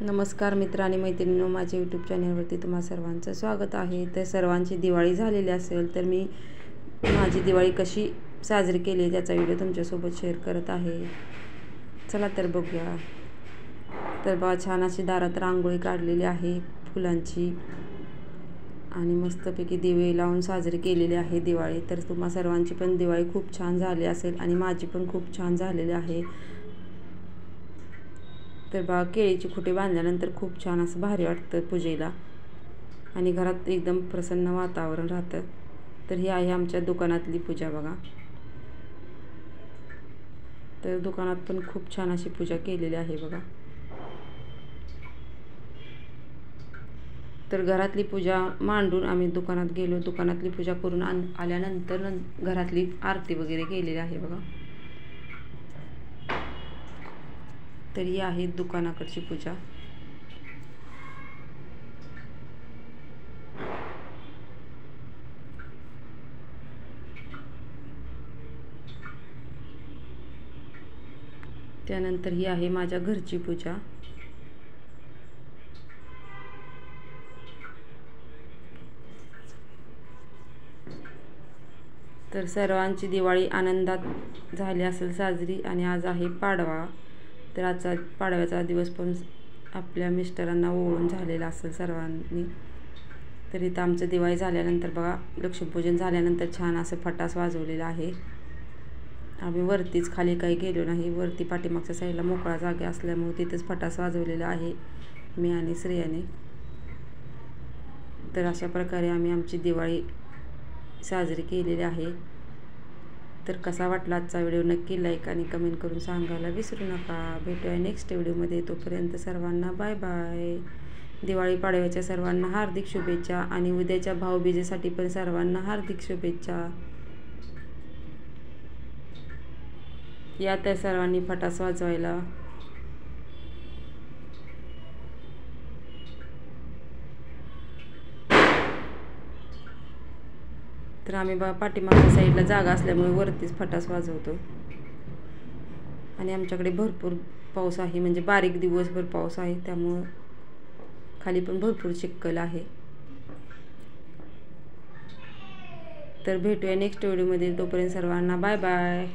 नमस्कार मित्र आणि मैत्रिणींनो, माझ्या यूट्यूब चॅनलवरती तुम्हा सर्वांचं स्वागत आहे। तर सर्वांची दिवाळी झालेली असेल तर मी माझी दिवाळी कशी साजरी केली त्याचा व्हिडिओ तुमच्यासोबत शेअर करत आहे। चला तर बघूया। तर बघा, छान अशी दारात रांगोळी काढलेली आहे फुलांची आणि मस्तपैकी दिवे लावून साजरी केलेली आहे दिवाळी। तर तुम्हा सर्वांची पण दिवाळी खूप छान झाली असेल आणि माझी पण खूप छान झालेली आहे। तर बघा, केळीची खुटी बांधल्यानंतर खूप छान असं भारी वाटतं पूजेला आणि घरात एकदम प्रसन्न वातावरण राहतं। तर ही आहे आमच्या दुकानातली पूजा बघा। तर दुकानात पण खूप छान अशी पूजा केलेली आहे बघा। तर घरातली पूजा मांडून आम्ही दुकानात गेलो। दुकानातली पूजा करून आल्यानंतर घरातली आरती वगैरे केलेली आहे बघा। तर ही आहे दुकानाकडची पूजा। त्यानंतर ही आहे माझ्या घरची पूजा। तर सर्वांची दिवाळी आनंदात झाली असेल साजरी आणि आज आहे पाडवा। तर आजचा पाडव्याचा दिवस पण आपल्या मिस्टरांना ओळून झालेला असेल सर्वांनी। तर इथं आमचं दिवाळी झाल्यानंतर बघा, लक्ष्मीपूजन झाल्यानंतर छान असं फटास वाजवलेला आहे। आम्ही वरतीच, खाली काही गेलो नाही। वरती पाठीमागच्या साईडला मोकळा जागा असल्यामुळे तिथेच फटास वाजवलेला आहे मी आणि श्रेयाने। तर अशा प्रकारे आम्ही आमची दिवाळी साजरी केलेली आहे। तर कसा वाटला आजचा व्हिडिओ नक्की लाईक आणि कमेंट करून सांगायला विसरू नका। भेटूया नेक्स्ट व्हिडिओमध्ये। तोपर्यंत सर्वांना बाय बाय। दिवाळी पाडव्याच्या सर्वांना हार्दिक शुभेच्छा आणि उद्याच्या भाऊबीजेसाठी पण सर्वांना हार्दिक शुभेच्छा। या तर सर्वांनी फटास वाजवायला। तर आम्ही पाठीमागच्या साईडला जागा असल्यामुळे वरतीच फटास वाजवतो आणि आमच्याकडे भरपूर पाऊस आहे, म्हणजे बारीक दिवसभर पाऊस आहे, त्यामुळं खाली पण भरपूर चिखल आहे। तर भेटूया नेक्स्ट व्हिडिओमध्ये। तोपर्यंत सर्वांना बाय बाय।